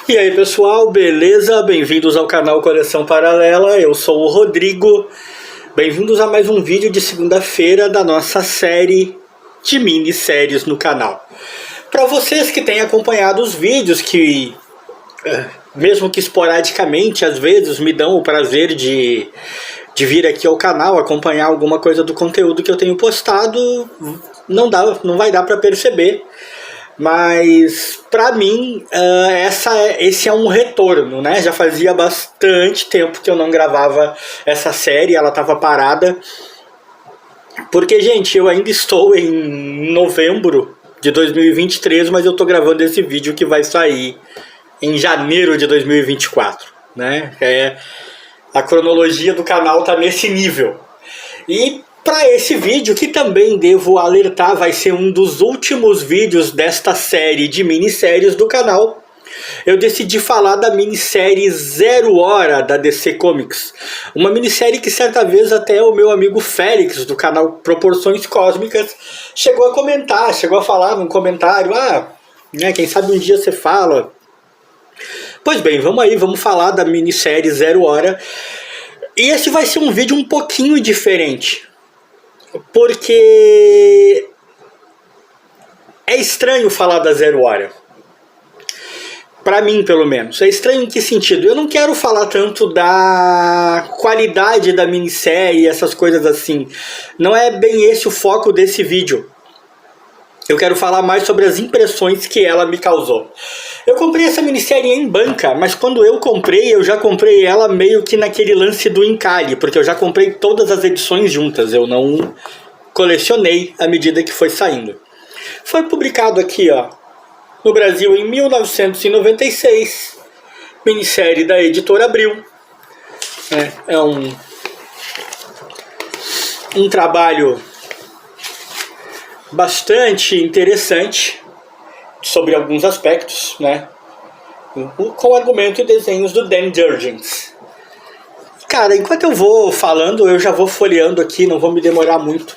E aí pessoal, beleza? Bem-vindos ao canal Coleção Paralela, eu sou o Rodrigo. Bem-vindos a mais um vídeo de segunda-feira da nossa série de minisséries no canal. Para vocês que têm acompanhado os vídeos, que mesmo que esporadicamente, às vezes me dão o prazer de vir aqui ao canal, acompanhar alguma coisa do conteúdo que eu tenho postado, não vai dar para perceber. Mas para mim esse é um retorno, né? Já fazia bastante tempo que eu não gravava essa série, ela estava parada. Porque, gente, eu ainda estou em novembro de 2023, mas eu estou gravando esse vídeo que vai sair em janeiro de 2024, né? A cronologia do canal tá nesse nível. E para esse vídeo, que também devo alertar, vai ser um dos últimos vídeos desta série de minisséries do canal, eu decidi falar da minissérie Zero Hora da DC Comics. Uma minissérie que certa vez até o meu amigo Félix, do canal Proporções Cósmicas, chegou a comentar, chegou a falar num comentário, né, quem sabe um dia você fala. Pois bem, vamos falar da minissérie Zero Hora. E esse vai ser um vídeo um pouquinho diferente, porque é estranho falar da Zero Hora. Pra mim, pelo menos. É estranho em que sentido? Eu não quero falar tanto da qualidade da minissérie e essas coisas assim. Não é bem esse o foco desse vídeo. Eu quero falar mais sobre as impressões que ela me causou. Eu comprei essa minissérie em banca, mas quando eu já comprei ela meio que naquele lance do encalhe, porque eu já comprei todas as edições juntas, eu não colecionei à medida que foi saindo. Foi publicado aqui, ó, no Brasil em 1996, minissérie da editora Abril. É um trabalho bastante interessante sobre alguns aspectos, né? Com argumento e desenhos do Dan Jurgens. Cara, enquanto eu vou falando, eu já vou folheando aqui, não vou me demorar muito.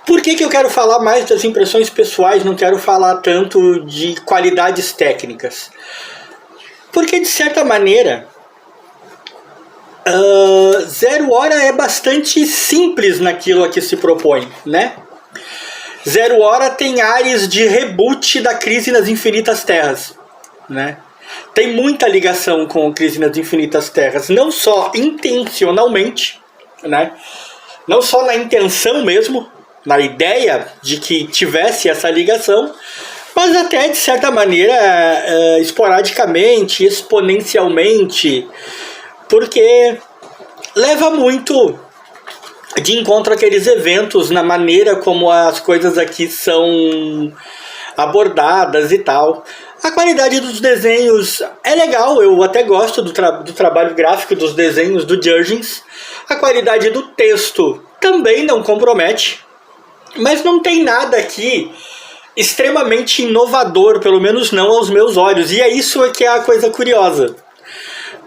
Por que eu quero falar mais das impressões pessoais, não quero falar tanto de qualidades técnicas? Porque, de certa maneira, Zero Hora é bastante simples naquilo a que se propõe, né? Zero Hora tem ares de reboot da Crise nas Infinitas Terras, né? Tem muita ligação com a Crise nas Infinitas Terras, não só intencionalmente, né? Não só na intenção mesmo, na ideia de que tivesse essa ligação, mas até de certa maneira esporadicamente, exponencialmente, porque leva muito de encontro àqueles eventos na maneira como as coisas aqui são abordadas e tal. A qualidade dos desenhos é legal, eu até gosto do trabalho gráfico dos desenhos do Jurgens. A qualidade do texto também não compromete, mas não tem nada aqui extremamente inovador, pelo menos não aos meus olhos. E é isso que é a coisa curiosa.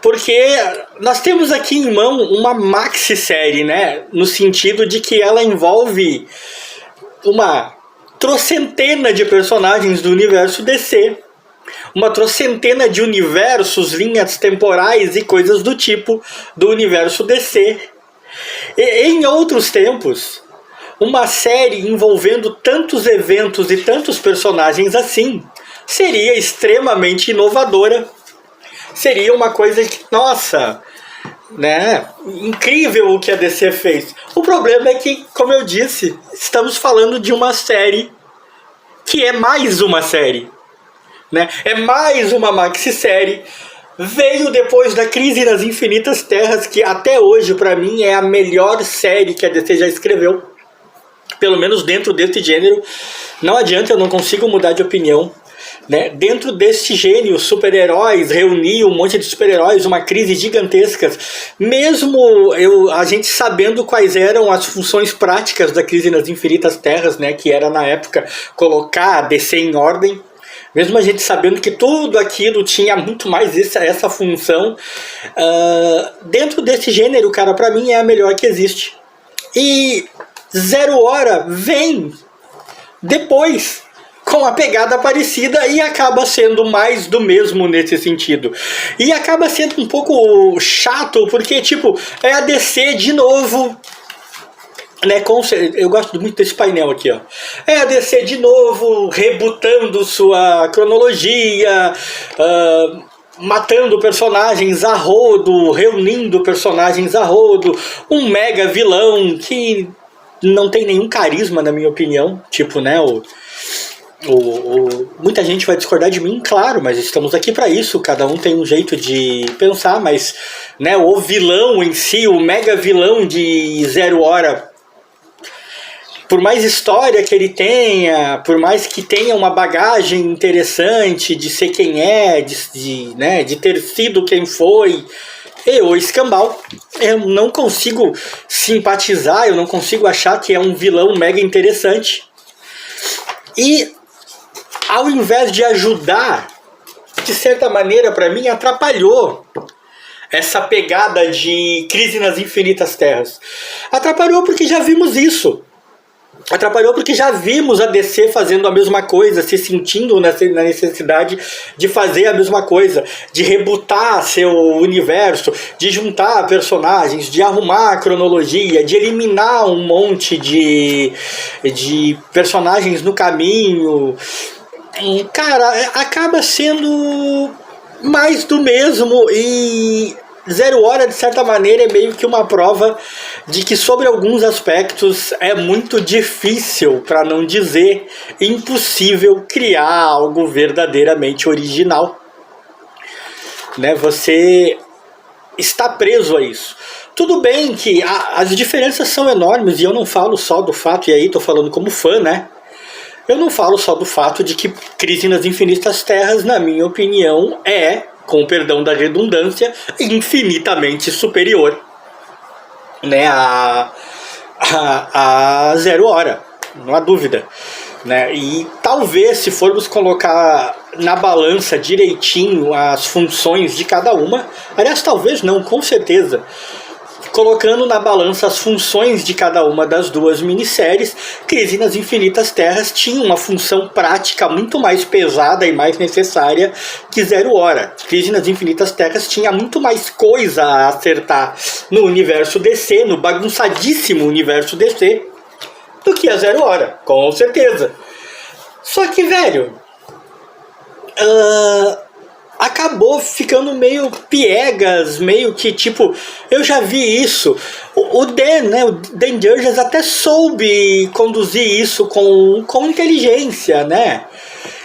Porque nós temos aqui em mão uma maxi-série, né? No sentido de que ela envolve uma trocentena de personagens do universo DC. Uma trocentena de universos, linhas temporais e coisas do tipo do universo DC. E, em outros tempos, uma série envolvendo tantos eventos e tantos personagens assim seria extremamente inovadora. Seria uma coisa que, nossa, né, incrível o que a DC fez. O problema é que, como eu disse, estamos falando de uma série que é mais uma série, né? É mais uma maxi-série. Veio depois da Crise nas Infinitas Terras, que até hoje, para mim, é a melhor série que a DC já escreveu. Pelo menos dentro desse gênero. Não adianta, eu não consigo mudar de opinião. Né? Dentro deste gênero, super-heróis, reunir um monte de super-heróis, uma crise gigantesca, mesmo a gente sabendo quais eram as funções práticas da Crise nas Infinitas Terras, né? Que era na época colocar a DC em ordem, mesmo a gente sabendo que tudo aquilo tinha muito mais essa função, dentro desse gênero, cara, pra mim é a melhor que existe. E Zero Hora vem depois, com a pegada parecida e acaba sendo mais do mesmo nesse sentido. E acaba sendo um pouco chato, porque, tipo, é a DC de novo, né? Eu gosto muito desse painel aqui, ó. É a DC de novo, rebutando sua cronologia, matando personagens a rodo, reunindo personagens a rodo, um mega vilão que não tem nenhum carisma, na minha opinião. Tipo, né, muita gente vai discordar de mim, claro, mas estamos aqui para isso, cada um tem um jeito de pensar, mas, né, o vilão em si, o mega vilão de Zero Hora, por mais história que ele tenha, por mais que tenha uma bagagem interessante de ser quem é, de ter sido quem foi, o Escambau, eu não consigo simpatizar, eu não consigo achar que é um vilão mega interessante. E ao invés de ajudar, de certa maneira, para mim, atrapalhou essa pegada de Crise nas Infinitas Terras. Atrapalhou porque já vimos isso. Atrapalhou porque já vimos a DC fazendo a mesma coisa, se sentindo na necessidade de fazer a mesma coisa, de rebutar seu universo, de juntar personagens, de arrumar a cronologia, de eliminar um monte de personagens no caminho. Cara, acaba sendo mais do mesmo, e Zero Hora, de certa maneira, é meio que uma prova de que, sobre alguns aspectos, é muito difícil, para não dizer impossível, criar algo verdadeiramente original. Né? Você está preso a isso. Tudo bem que as diferenças são enormes, e eu não falo só do fato, e aí estou falando como fã, né? Eu não falo só do fato de que Crise nas Infinitas Terras, na minha opinião, com o perdão da redundância, infinitamente superior, né, a Zero Hora, não há dúvida, né? E talvez, se formos colocar na balança direitinho as funções de cada uma, aliás, talvez não, com certeza, colocando na balança as funções de cada uma das duas minisséries, Crise nas Infinitas Terras tinha uma função prática muito mais pesada e mais necessária que Zero Hora. Crise nas Infinitas Terras tinha muito mais coisa a acertar no universo DC, no bagunçadíssimo universo DC, do que a Zero Hora, com certeza. Só que, velho, acabou ficando meio piegas, meio que tipo, eu já vi isso. O Dan, né, o Dan Jurgens até soube conduzir isso com inteligência, né?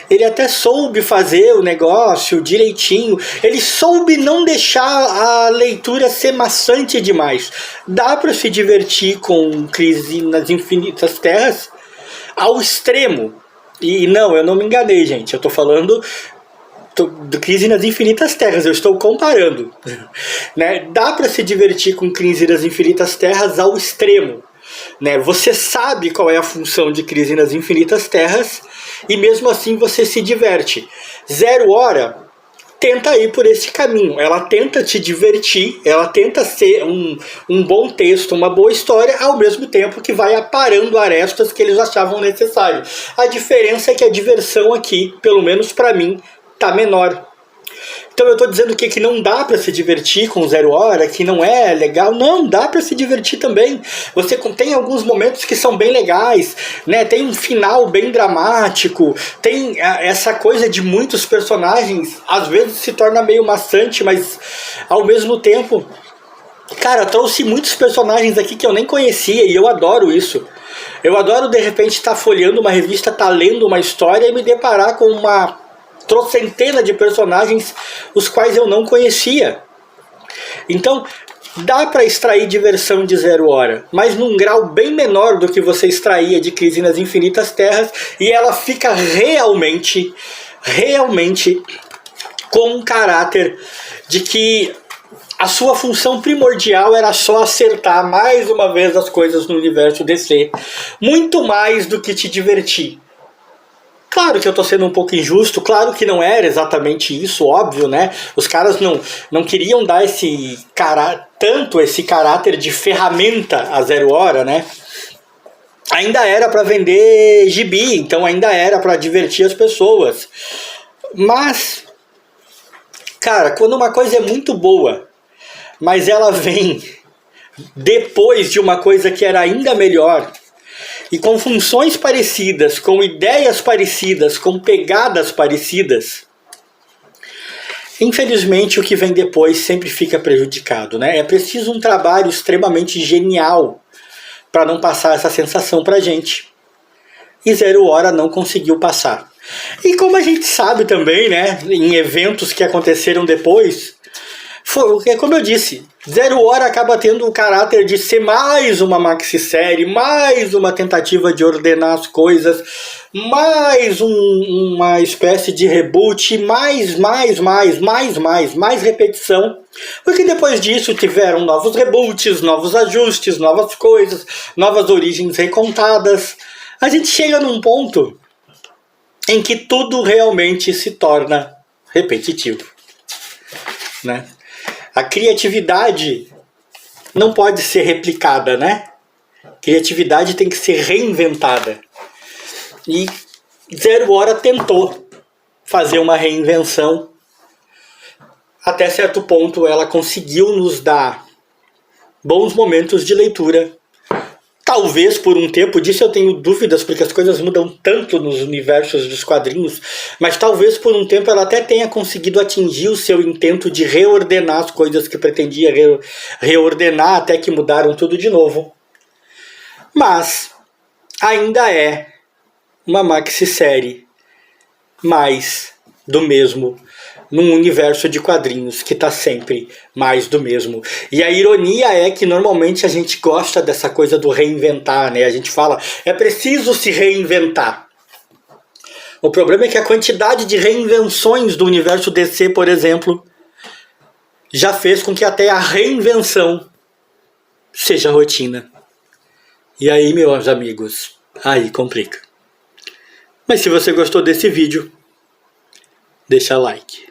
Ele até soube fazer o negócio direitinho. Ele soube não deixar a leitura ser maçante demais. Dá pra se divertir com Crise nas Infinitas Terras ao extremo. E não, eu não me enganei, gente. Eu tô falando do Crise nas Infinitas Terras, eu estou comparando, né? Dá para se divertir com Crise nas Infinitas Terras ao extremo, né? Você sabe qual é a função de Crise nas Infinitas Terras e mesmo assim você se diverte. Zero Hora tenta ir por esse caminho, ela tenta te divertir, ela tenta ser um bom texto, uma boa história, ao mesmo tempo que vai aparando arestas que eles achavam necessário. A diferença é que a diversão aqui, pelo menos para mim, tá menor. Então eu tô dizendo que não dá pra se divertir com Zero Hora, que não é legal. Não, dá pra se divertir também. Você tem alguns momentos que são bem legais, né? Tem um final bem dramático, tem essa coisa de muitos personagens, às vezes se torna meio maçante, mas ao mesmo tempo, cara, trouxe muitos personagens aqui que eu nem conhecia e eu adoro isso. Eu adoro, de repente, estar folheando uma revista, estar lendo uma história e me deparar com uma trocentena de personagens os quais eu não conhecia. Então, dá para extrair diversão de Zero Hora, mas num grau bem menor do que você extraía de Crise nas Infinitas Terras, e ela fica realmente com um caráter de que a sua função primordial era só acertar mais uma vez as coisas no universo DC, muito mais do que te divertir. Claro que eu tô sendo um pouco injusto, claro que não era exatamente isso, óbvio, né? Os caras não queriam dar tanto esse caráter de ferramenta a Zero Hora, né? ainda era para vender gibi, então ainda era para divertir as pessoas. Mas, cara, quando uma coisa é muito boa, mas ela vem depois de uma coisa que era ainda melhor, e com funções parecidas, com ideias parecidas, com pegadas parecidas, infelizmente o que vem depois sempre fica prejudicado, né? É preciso um trabalho extremamente genial para não passar essa sensação pra gente. E Zero Hora não conseguiu passar. E como a gente sabe também, né, em eventos que aconteceram depois, foi, como eu disse, Zero Hora acaba tendo o caráter de ser mais uma maxi-série, mais uma tentativa de ordenar as coisas, mais uma espécie de reboot, mais repetição. Porque depois disso tiveram novos reboots, novos ajustes, novas coisas, novas origens recontadas. A gente chega num ponto em que tudo realmente se torna repetitivo, né? A criatividade não pode ser replicada, né? Criatividade tem que ser reinventada. E Zero Hora tentou fazer uma reinvenção. Até certo ponto ela conseguiu nos dar bons momentos de leitura. Talvez por um tempo, disso eu tenho dúvidas, porque as coisas mudam tanto nos universos dos quadrinhos, mas talvez por um tempo ela até tenha conseguido atingir o seu intento de reordenar as coisas que pretendia reordenar, até que mudaram tudo de novo. Mas ainda é uma maxi-série mais do mesmo, num universo de quadrinhos que está sempre mais do mesmo. E a ironia é que normalmente a gente gosta dessa coisa do reinventar, né? A gente fala, é preciso se reinventar. O problema é que a quantidade de reinvenções do universo DC, por exemplo, já fez com que até a reinvenção seja rotina. E aí, meus amigos, aí complica. Mas se você gostou desse vídeo, deixa like.